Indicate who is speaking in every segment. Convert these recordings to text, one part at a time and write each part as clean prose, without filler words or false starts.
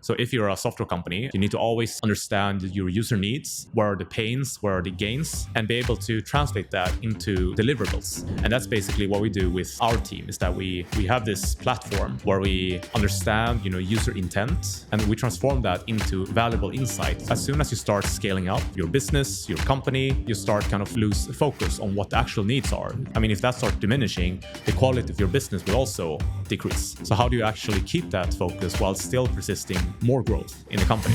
Speaker 1: So if you're a software company, you need to always understand your user needs, where are the pains, where are the gains, and be able to translate that into deliverables. And that's basically what we do with our team, is that we have this platform where we understand, user intent, and we transform that into valuable insights. As soon as you start scaling up your business, your company, you start kind of lose focus on what the actual needs are. I mean, if that starts diminishing, the quality of your business will also decrease. So how do you actually keep that focus while still persisting more growth in the company?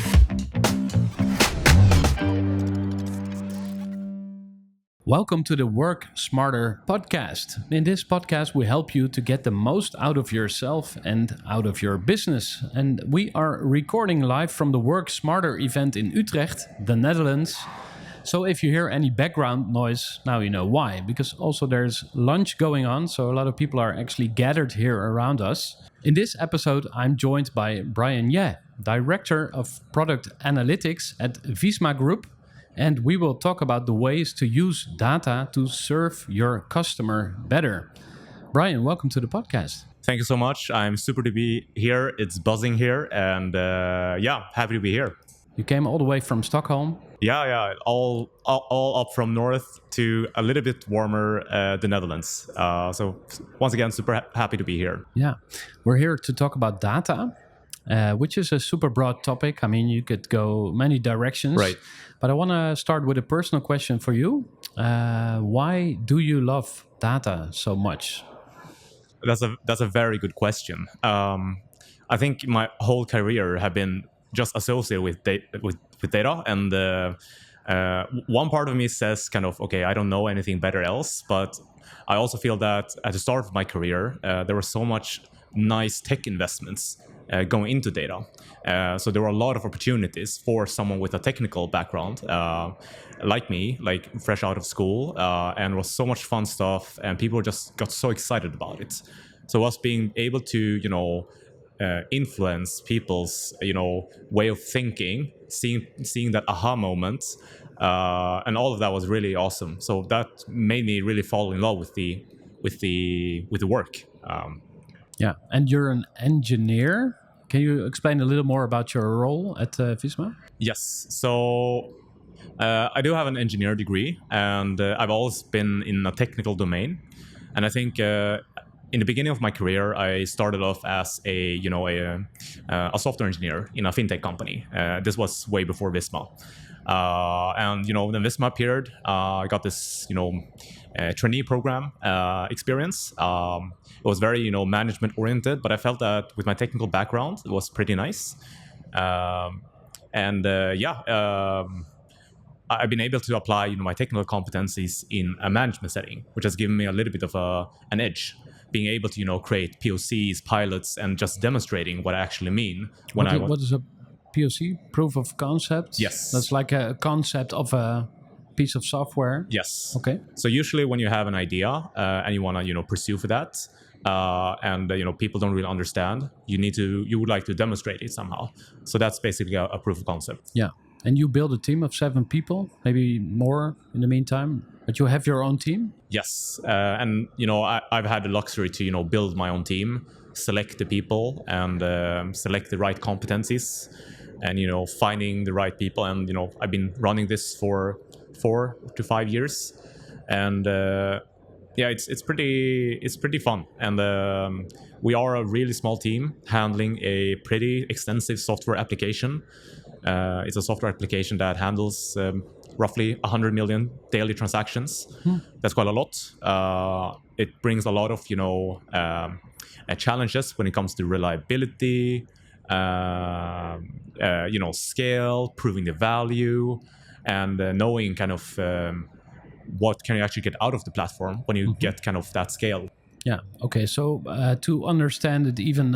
Speaker 2: Welcome to the Work Smarter podcast. In this podcast, we help you to get the most out of yourself and out of your business. And we are recording live from the Work Smarter event in Utrecht, the Netherlands. So if you hear any background noise, now you know why. Because also there's lunch going on, so a lot of people are actually gathered here around us. In this episode, I'm joined by Brian Ye, Director of Product Analytics at Visma Group. And we will talk about the ways to use data to serve your customer better. Brian, welcome to the podcast.
Speaker 1: Thank you so much. I'm super to be here. It's buzzing here, and happy to be here.
Speaker 2: You came all the way from Stockholm?
Speaker 1: Yeah, all up from north to a little bit warmer, the Netherlands. So once again, super happy to be here.
Speaker 2: Yeah, we're here to talk about data, which is a super broad topic. I mean, you could go many directions.
Speaker 1: Right.
Speaker 2: But I want to start with a personal question for you. Why do you love data so much?
Speaker 1: That's a very good question. I think my whole career have been just associated with data, and one part of me says kind of, okay, I don't know anything better else, but I also feel that at the start of my career, there was so much nice tech investments going into data. So there were a lot of opportunities for someone with a technical background, like me, like fresh out of school, and it was so much fun stuff, and people just got so excited about it. So us being able to, influence people's, way of thinking, seeing that aha moment, and all of that was really awesome. So that made me really fall in love with the work.
Speaker 2: Yeah, and you're an engineer. Can you explain a little more about your role at Visma?
Speaker 1: Yes. So I do have an engineer degree, and I've always been in a technical domain. And I think in the beginning of my career, I started off as a software engineer in a fintech company. This was way before Visma. And when Visma appeared, I got this trainee program experience. It was very management oriented, but I felt that with my technical background, it was pretty nice. I've been able to apply my technical competencies in a management setting, which has given me a little bit of an edge. Being able to create POCs, pilots, and just demonstrating what I actually mean.
Speaker 2: What is a POC? Proof of concept?
Speaker 1: Yes.
Speaker 2: That's like a concept of a piece of software?
Speaker 1: Yes.
Speaker 2: Okay.
Speaker 1: So usually when you have an idea and you want to pursue for that, and people don't really understand, you would like to demonstrate it somehow. So that's basically a proof of concept.
Speaker 2: Yeah. And you build a team of 7 people, maybe more in the meantime, but you have your own team?
Speaker 1: Yes. And I've had the luxury to build my own team, select the people, and select the right competencies, and finding the right people. And I've been running this for 4 to 5 years, and it's pretty fun. And we are a really small team handling a pretty extensive software application. It's a software application that handles roughly 100 million daily transactions. That's quite a lot. It brings a lot of challenges when it comes to reliability, scale, proving the value, and knowing kind of what can you actually get out of the platform when you get kind of that scale.
Speaker 2: Yeah. Okay. So to understand it even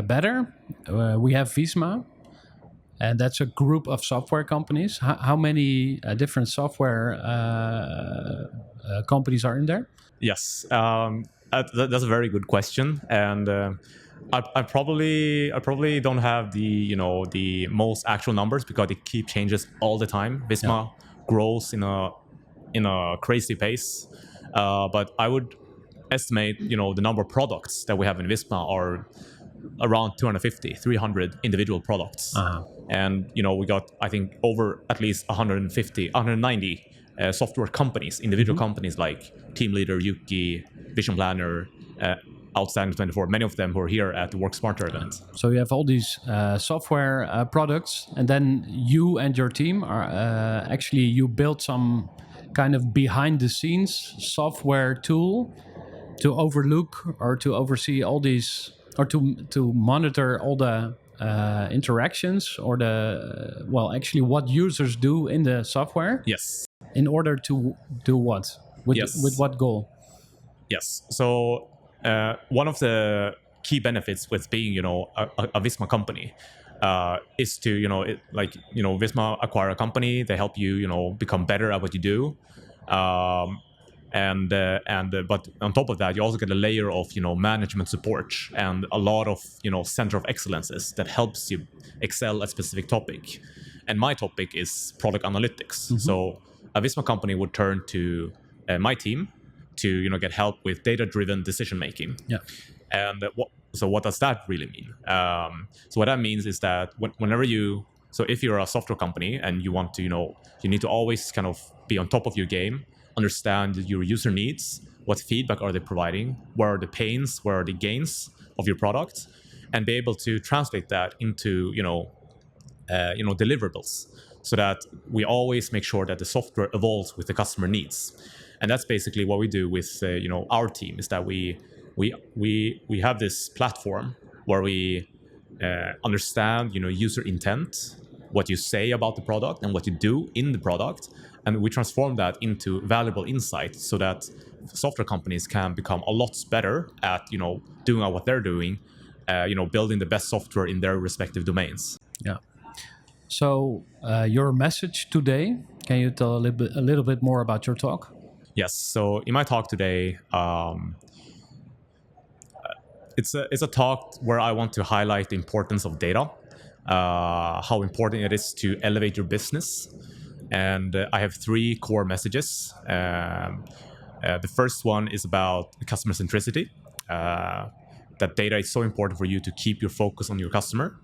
Speaker 2: better, we have Visma. And that's a group of software companies. How many different software companies are in there?
Speaker 1: Yes, that's a very good question, and I probably don't have the most actual numbers because it keeps changes all the time. Visma grows in a crazy pace, but I would estimate the number of products that we have in Visma are around 250, 300 individual products. And, we got, I think, over at least 150, 190 software companies, individual companies like Teamleader, Yuki, Vision Planner, Outstanding 24, many of them who are here at the Work Smarter event.
Speaker 2: So you have all these software products, and then you and your team are actually, you built some kind of behind the scenes software tool to overlook or to oversee all these, or to monitor all the interactions or actually what users do in the software.
Speaker 1: Yes.
Speaker 2: In order to do what? With what goal?
Speaker 1: Yes. So one of the key benefits with being, a Visma company is to, Visma acquire a company. They help you, become better at what you do. But on top of that, you also get a layer of, management support and a lot of, center of excellences that helps you excel at a specific topic. And my topic is product analytics. So a Visma company would turn to my team to get help with data-driven decision making.
Speaker 2: Yeah.
Speaker 1: And what does that really mean? So what that means is that if you're a software company and you want to, you need to always kind of be on top of your game, understand your user needs, what feedback are they providing, where are the pains, where are the gains of your product, and be able to translate that into deliverables, so that we always make sure that the software evolves with the customer needs. And that's basically what we do with our team, is that we have this platform where we understand user intent, what you say about the product and what you do in the product, and we transform that into valuable insights so that software companies can become a lot better at doing what they're doing, building the best software in their respective domains.
Speaker 2: Yeah. So your message today, can you tell a little bit more about your talk?
Speaker 1: Yes. So in my talk today, it's a talk where I want to highlight the importance of data, how important it is to elevate your business. And I have three core messages. The first one is about customer centricity, that data is so important for you to keep your focus on your customer.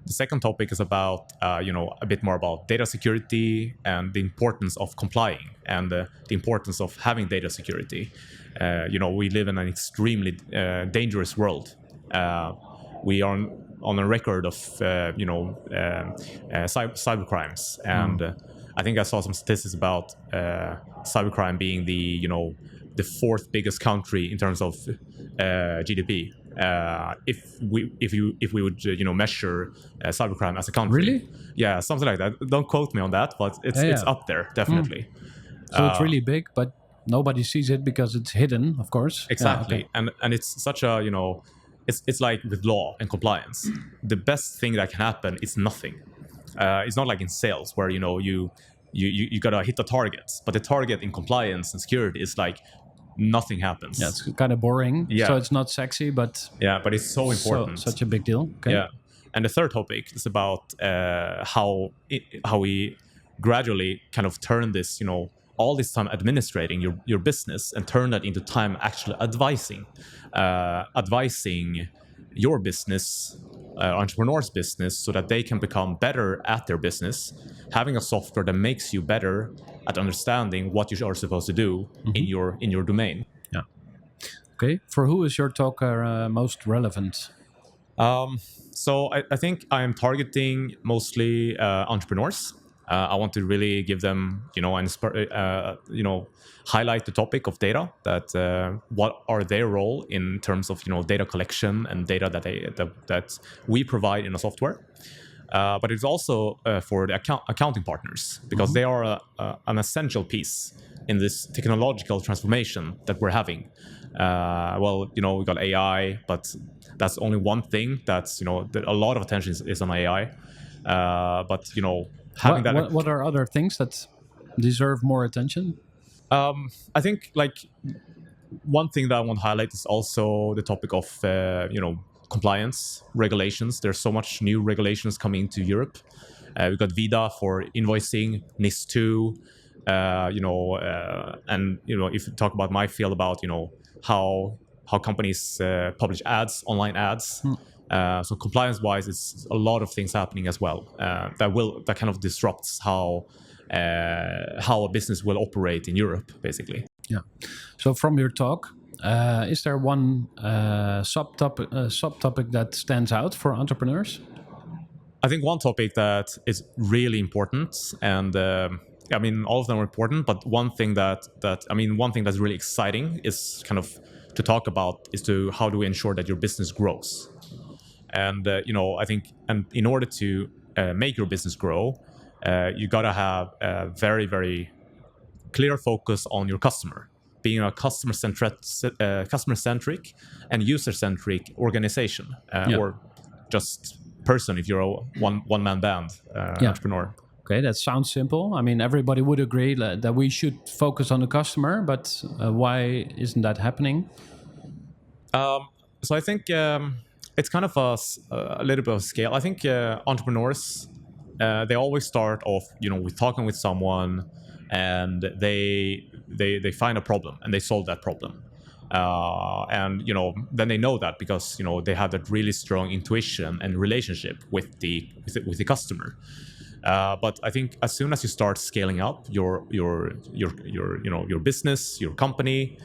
Speaker 1: The second topic is about, a bit more about data security and the importance of complying and the importance of having data security. We live in an extremely dangerous world. We are on a record of, cyber crimes. And I think I saw some statistics about cybercrime being the fourth biggest country in terms of GDP. If we would measure cybercrime as a country.
Speaker 2: Really?
Speaker 1: Yeah, something like that. Don't quote me on that, but it's up there definitely.
Speaker 2: So it's really big, but nobody sees it because it's hidden, of course.
Speaker 1: Exactly.
Speaker 2: Yeah, okay.
Speaker 1: And it's such a it's like with law and compliance. The best thing that can happen is nothing. It's not like in sales where you gotta hit the targets, but the target in compliance and security is like nothing happens.
Speaker 2: Yeah, it's kind of boring.
Speaker 1: Yeah.
Speaker 2: So it's not sexy, but
Speaker 1: but it's so important.
Speaker 2: Such a big deal. Okay.
Speaker 1: Yeah. And the third topic is about how we gradually kind of turn this, all this time administrating your business and turn that into time actually advising your business, entrepreneur's business, so that they can become better at their business, having a software that makes you better at understanding what you are supposed to do in your domain.
Speaker 2: Yeah. Okay. For who is your talk most relevant?
Speaker 1: So I think I am targeting mostly entrepreneurs. I want to really give them, highlight the topic of data. That what are their role in terms of data collection and data that we provide in a software. But it's also for the accounting partners, because they are an essential piece in this technological transformation that we're having. We got AI, but that's only one thing. That's a lot of attention is on AI. Having
Speaker 2: what are other things that deserve more attention?
Speaker 1: I think one thing that I want to highlight is also the topic of compliance regulations. There's so much new regulations coming to Europe. We've got VIDA for invoicing, NIS2, if you talk about my field about how companies publish ads, online ads, So compliance-wise, it's a lot of things happening as well that kind of disrupts how a business will operate in Europe, basically.
Speaker 2: Yeah. So from your talk, is there one subtopic that stands out for entrepreneurs?
Speaker 1: I think one topic that is really important, and I mean, all of them are important, but one thing that's really exciting is kind of to talk about is to how do we ensure that your business grows. And I think, and in order to make your business grow, you gotta have a very, very clear focus on your customer, being a customer-centric and user-centric organization, or just person if you're a one-man band entrepreneur.
Speaker 2: Okay, that sounds simple. I mean, everybody would agree that we should focus on the customer, but why isn't that happening?
Speaker 1: So I think it's kind of a little bit of scale. I think entrepreneurs, they always start off, with talking with someone, and they find a problem and they solve that problem. And then they know that because they have that really strong intuition and relationship with the customer. But I think as soon as you start scaling up your business, your company,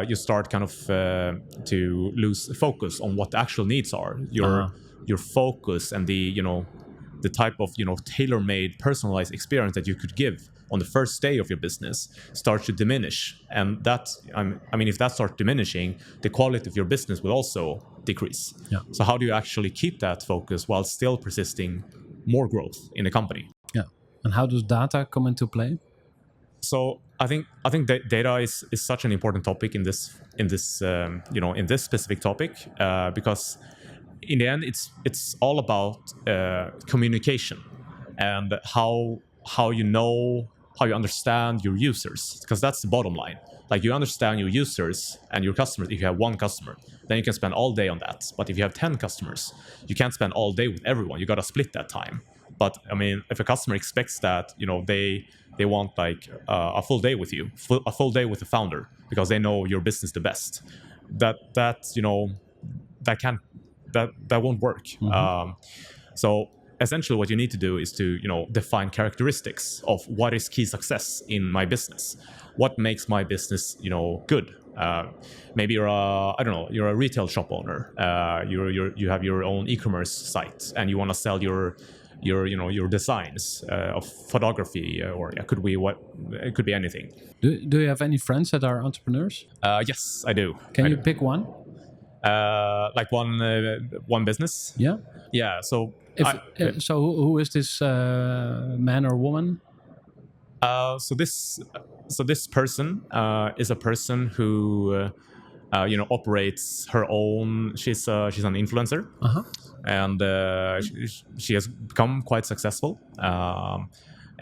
Speaker 1: you start kind of to lose focus on what the actual needs are. Your focus and the type of tailor-made, personalized experience that you could give on the first day of your business starts to diminish, and if that starts diminishing, the quality of your business will also decrease.
Speaker 2: Yeah.
Speaker 1: So how do you actually keep that focus while still persisting more growth in the company?
Speaker 2: Yeah. And how does data come into play?
Speaker 1: So I think that data is such an important topic in this specific topic, because in the end it's all about communication and how you understand your users, because that's the bottom line. Like, you understand your users and your customers. If you have one customer, then you can spend all day on that. But if you have 10 customers, you can't spend all day with everyone. You got to split that time. But I mean, if a customer expects that, they want like a full day with you, a full day with the founder, because they know your business the best. That won't work.
Speaker 2: Mm-hmm.
Speaker 1: So essentially what you need to do is to define characteristics of what is key success in my business, what makes my business good. Maybe you're a retail shop owner, you have your own e-commerce site and you want to sell your designs of photography, or it could be anything.
Speaker 2: Do you have any friends that are entrepreneurs?
Speaker 1: Yes, I do.
Speaker 2: Can you pick one?
Speaker 1: Like one business? Yeah. So
Speaker 2: who is this man or woman?
Speaker 1: So this person is a person who operates her own. She's an influencer, and she has become quite successful.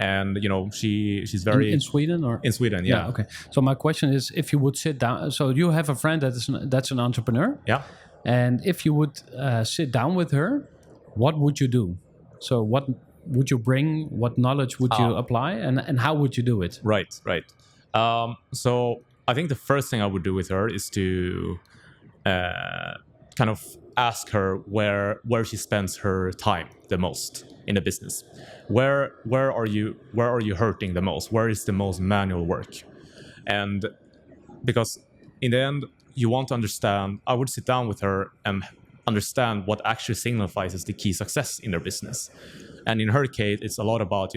Speaker 1: And she's very
Speaker 2: in Sweden, or
Speaker 1: in Sweden, yeah.
Speaker 2: Okay. So my question is, if you would sit down, so you have a friend that's an entrepreneur,
Speaker 1: yeah,
Speaker 2: and if you would sit down with her, what would you do? So what would you bring? What knowledge would you apply, and how would you do it?
Speaker 1: Right. So I think the first thing I would do with her is to kind of ask her where she spends her time the most in the business. Where are you hurting the most? Where is the most manual work? And because in the end, you want to understand. I would sit down with her and understand what actually signifies the key success in their business. And in her case, it's a lot about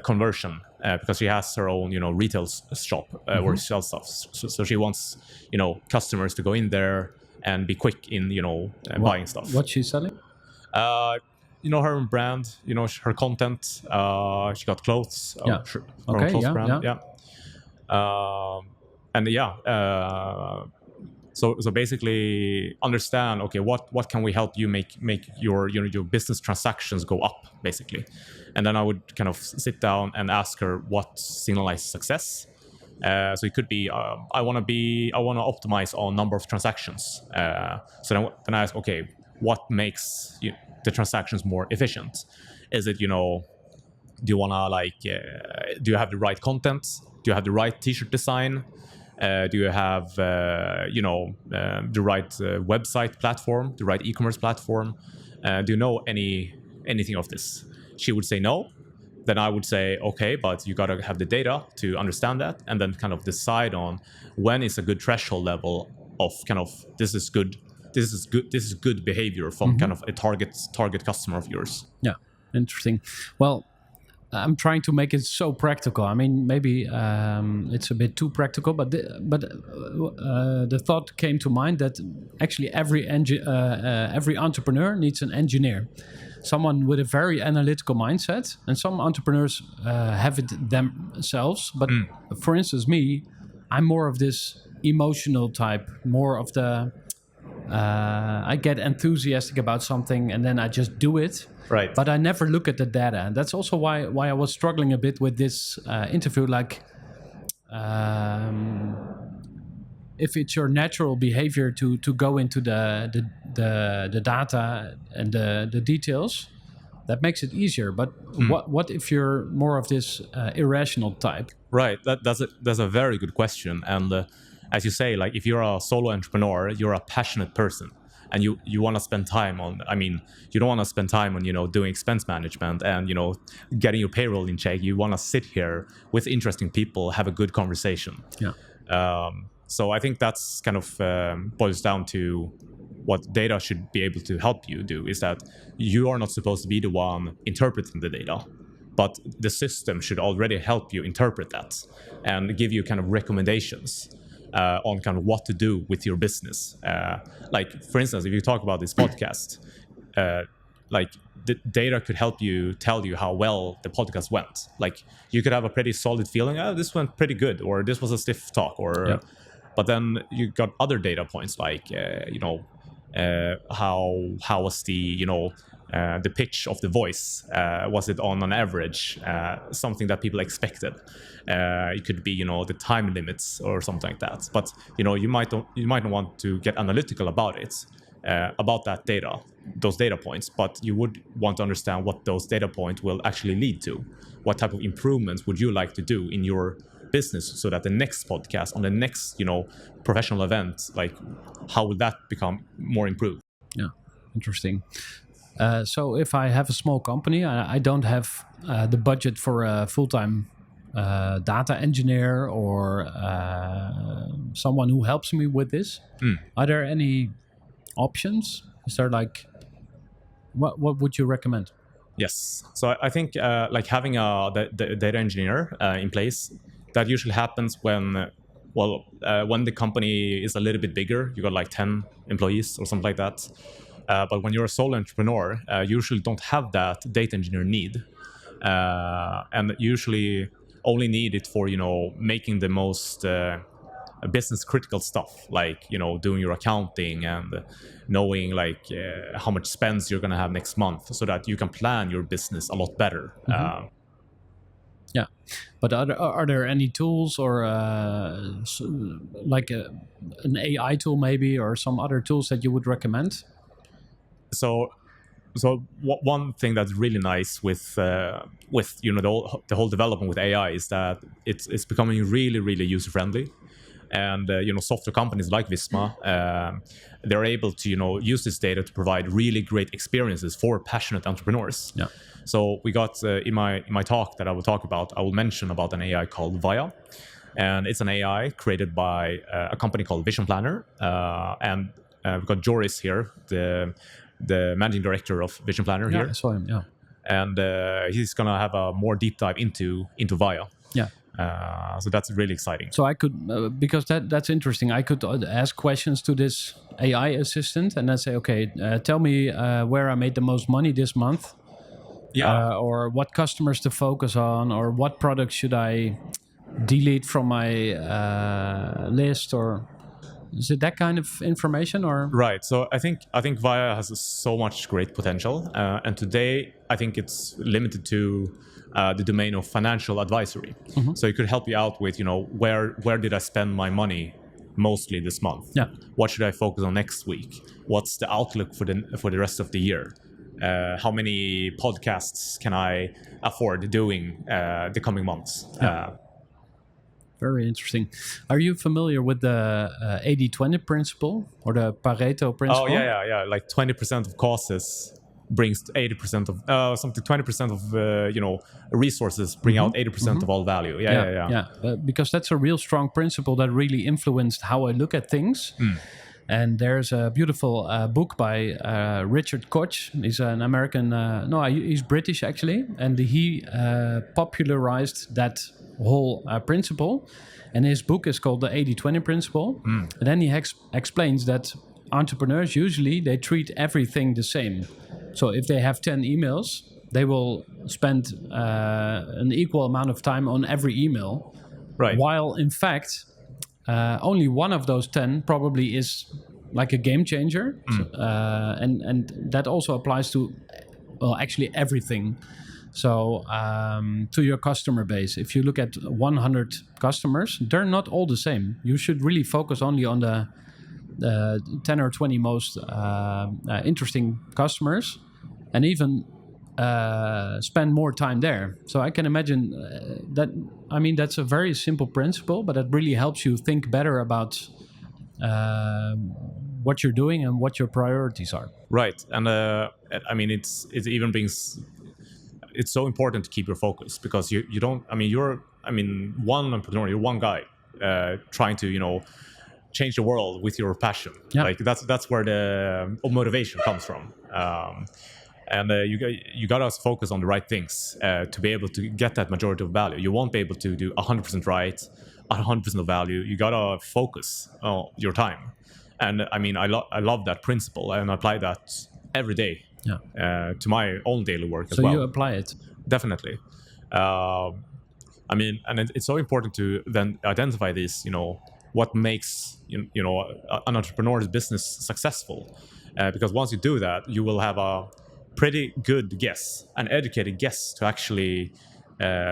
Speaker 1: conversion, because she has her own retail shop where she sells stuff. So she wants customers to go in there and be quick in buying stuff.
Speaker 2: What's she selling?
Speaker 1: Her own brand, her content. She got clothes.
Speaker 2: Yeah.
Speaker 1: Her own clothes brand. Yeah. And yeah. So basically understand, okay, what can we help you make your business transactions go up, basically. And then I would kind of sit down and ask her what signalizes success. So it could be I want to optimize on number of transactions. So then I ask, okay, what makes the transactions more efficient? Is it do you want to do you have the right content? Do you have the right t-shirt design? Do you have the right website platform, the right e-commerce platform? Do you know anything of this? She would say no. Then I would say, okay, but you got to have the data to understand that, and then kind of decide on when is a good threshold level of kind of this is good behavior from kind of a target customer of yours.
Speaker 2: Yeah, interesting. Well, I'm trying to make it so practical. I mean, maybe it's a bit too practical, but the thought came to mind that actually every entrepreneur needs an engineer, someone with a very analytical mindset. And some entrepreneurs have it themselves. But for instance, me, I'm more of this emotional type, more of the I get enthusiastic about something and then I just do it.
Speaker 1: Right.
Speaker 2: But I never look at the data. And that's also why I was struggling a bit with this interview. Like, if it's your natural behavior to go into the data and the details, that makes it easier. But what if you're more of this irrational type?
Speaker 1: Right. That's a very good question. And as you say, like if you're a solo entrepreneur, you're a passionate person, and you want to spend time on. I mean, you don't want to spend time on doing expense management and getting your payroll in check. You want to sit here with interesting people, have a good conversation.
Speaker 2: Yeah.
Speaker 1: So I think that's kind of boils down to what data should be able to help you do, is that you are not supposed to be the one interpreting the data, but the system should already help you interpret that and give you kind of recommendations on kind of what to do with your business. Like, for instance, if you talk about this podcast, like the data could help you tell you how well the podcast went. Like you could have a pretty solid feeling, this went pretty good, or this was a stiff talk, or
Speaker 2: Yeah.
Speaker 1: but then you got other data points like how was the pitch of the voice, was it on an average something that people expected. It could be the time limits or something like that. But you might not want to get analytical about it, about that data, those data points, but you would want to understand what those data points will actually lead to. What type of improvements would you like to do in your business so that the next podcast, on the next professional event, like how will that become more improved?
Speaker 2: Yeah, interesting. So if I have a small company, I don't have the budget for a full-time data engineer or someone who helps me with this. Are there any options? Is there what would you recommend?
Speaker 1: Yes. So I think like having the data engineer in place, that usually happens when the company is a little bit bigger. You got like 10 employees or something like that. But when you're a solo entrepreneur, you usually don't have that data engineer need, and usually only need it for making the most business critical stuff, like doing your accounting and knowing like how much spends you're gonna have next month, so that you can plan your business a lot better.
Speaker 2: Yeah, but are there any tools or like an AI tool maybe, or some other tools that you would recommend?
Speaker 1: So one thing that's really nice with the whole development with AI is that it's becoming really, really user friendly, and software companies like Visma, they're able to use this data to provide really great experiences for passionate entrepreneurs.
Speaker 2: Yeah.
Speaker 1: So we got in my talk that I will mention about an AI called Via, and it's an AI created by a company called Vision Planner, and we've got Joris here, the managing director of Vision Planner here.
Speaker 2: I saw him. Yeah,
Speaker 1: and he's gonna have a more deep dive into Via.
Speaker 2: Yeah.
Speaker 1: So that's really exciting.
Speaker 2: So I could, because that's interesting, I could ask questions to this AI assistant and then say, okay, tell me where I made the most money this month.
Speaker 1: Yeah.
Speaker 2: Or what customers to focus on, or what products should I delete from my list, or is it that kind of information? Or
Speaker 1: Right. So I think Via has so much great potential, and today I think it's limited to the domain of financial advisory. So it could help you out with where did I spend my money mostly this month?
Speaker 2: Yeah.
Speaker 1: What should I focus on next week? What's the outlook for the rest of the year? How many podcasts can I afford doing the coming months?
Speaker 2: Very interesting. Are you familiar with the 80-20 principle or the Pareto principle?
Speaker 1: Oh yeah. Like 20% of causes brings 80% of something. 20% of resources bring out 80% of all value. Yeah.
Speaker 2: Because that's a real strong principle that really influenced how I look at things. And there's a beautiful book by Richard Koch. He's an American. He's British actually, and he popularized that whole principle. And his book is called the 80-20 principle. And then he explains that entrepreneurs usually they treat everything the same. So if they have 10 emails, they will spend an equal amount of time on every email.
Speaker 1: Right.
Speaker 2: While in fact, only one of those 10 probably is like a game changer. And that also applies to, actually everything. So to your customer base, if you look at 100 customers, they're not all the same. You should really focus only on the 10 or 20 most interesting customers, and even spend more time there. So I can imagine that. I mean, that's a very simple principle, but it really helps you think better about what you're doing and what your priorities are.
Speaker 1: Right, and I mean, it even brings. It's so important to keep your focus, because you don't. I mean, you're one entrepreneur. You're one guy trying to change the world with your passion. Yeah. Like that's where the motivation comes from. And you gotta focus on the right things to be able to get that majority of value. You won't be able to do 100% right, 100% of value. You gotta focus your time. And I mean, I love that principle, and I apply that every day to my own daily work as well.
Speaker 2: So you apply it?
Speaker 1: Definitely. I mean, and it's so important to then identify this, what makes an entrepreneur's business successful, because once you do that, you will have a pretty good guess, an educated guess, to actually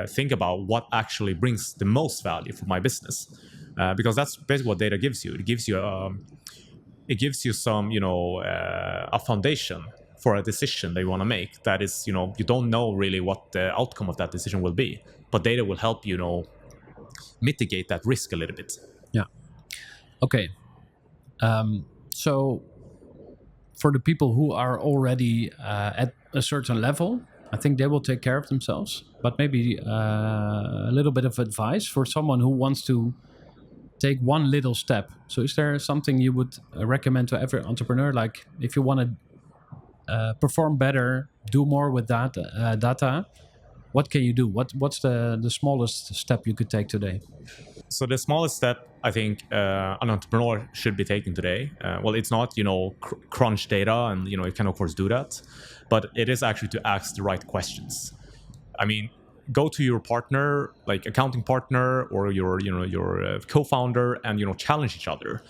Speaker 1: think about what actually brings the most value for my business, because that's basically what data gives you. It gives you some a foundation for a decision that you want to make. That is, you don't know really what the outcome of that decision will be, but data will help mitigate that risk a little bit.
Speaker 2: Yeah. Okay. So for the people who are already at a certain level, I think they will take care of themselves. But maybe a little bit of advice for someone who wants to take one little step. So is there something you would recommend to every entrepreneur? Like if you want to perform better, do more with that data, what can you do? What's the smallest step you could take today?
Speaker 1: So the smallest step I think an entrepreneur should be taking today, well, it's not crunch data, and you can of course do that, but it is actually to ask the right questions. I mean, go to your partner, like accounting partner, or your co-founder, and challenge each other,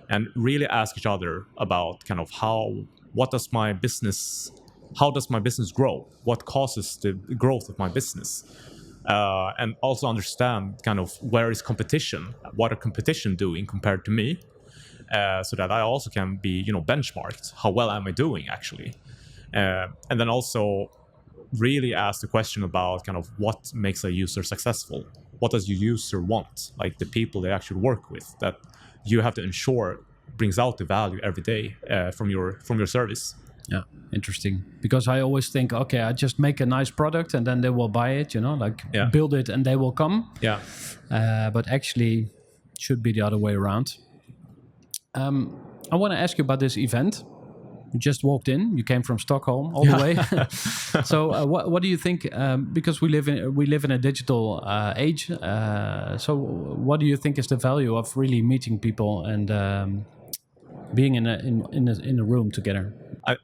Speaker 1: and really ask each other about kind of how does my business grow? What causes the growth of my business? And also understand kind of where is competition, what are competition doing compared to me, so that I also can be benchmarked. How well am I doing actually? And then also really ask the question about kind of what makes a user successful. What does your user want? Like the people they actually work with, that you have to ensure brings out the value every day from your service.
Speaker 2: Yeah, interesting. Because I always think, okay, I just make a nice product and then they will buy it, build it and they will come.
Speaker 1: Yeah.
Speaker 2: But actually, it should be the other way around. I want to ask you about this event. You just walked in. You came from Stockholm all the way. So, what do you think? Because we live in a digital age. So, what do you think is the value of really meeting people and being in a room together?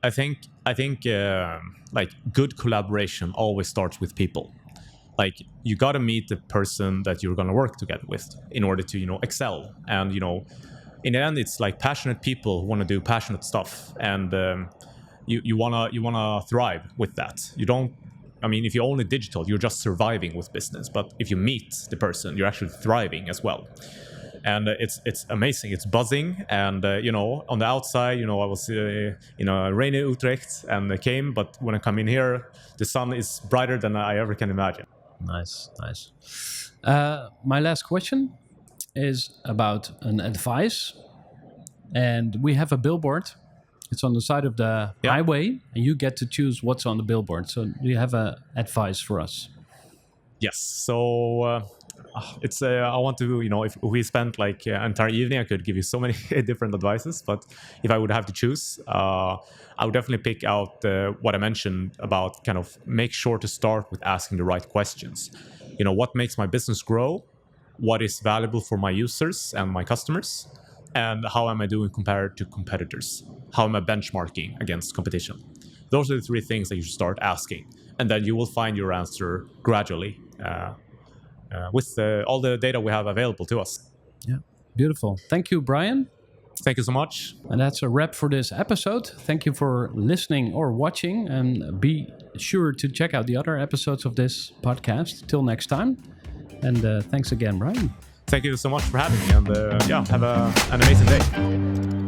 Speaker 1: I think like good collaboration always starts with people. Like you got to meet the person that you're going to work together with in order to excel. And in the end, it's like passionate people who want to do passionate stuff, and you wanna thrive with that. You don't. I mean, if you're only digital, you're just surviving with business. But if you meet the person, you're actually thriving as well. And it's amazing. It's buzzing, and on the outside, I was in a rainy Utrecht, and I came. But when I come in here, the sun is brighter than I ever can imagine.
Speaker 2: Nice. My last question: is about an advice. And we have a billboard. It's on the side of the highway, and you get to choose what's on the billboard. So do you have an advice for us?
Speaker 1: Yes. So it's I want to, if we spent like an entire evening, I could give you so many different advices. But if I would have to choose, I would definitely pick out what I mentioned about kind of make sure to start with asking the right questions. What makes my business grow? What is valuable for my users and my customers? And how am I doing compared to competitors? How am I benchmarking against competition? Those are the three things that you should start asking. And then you will find your answer gradually with all the data we have available to us.
Speaker 2: Yeah, beautiful. Thank you, Brian.
Speaker 1: Thank you so much.
Speaker 2: And that's a wrap for this episode. Thank you for listening or watching. And be sure to check out the other episodes of this podcast. Till next time. And thanks again, Brian.
Speaker 1: Thank you so much for having me. And have an amazing day.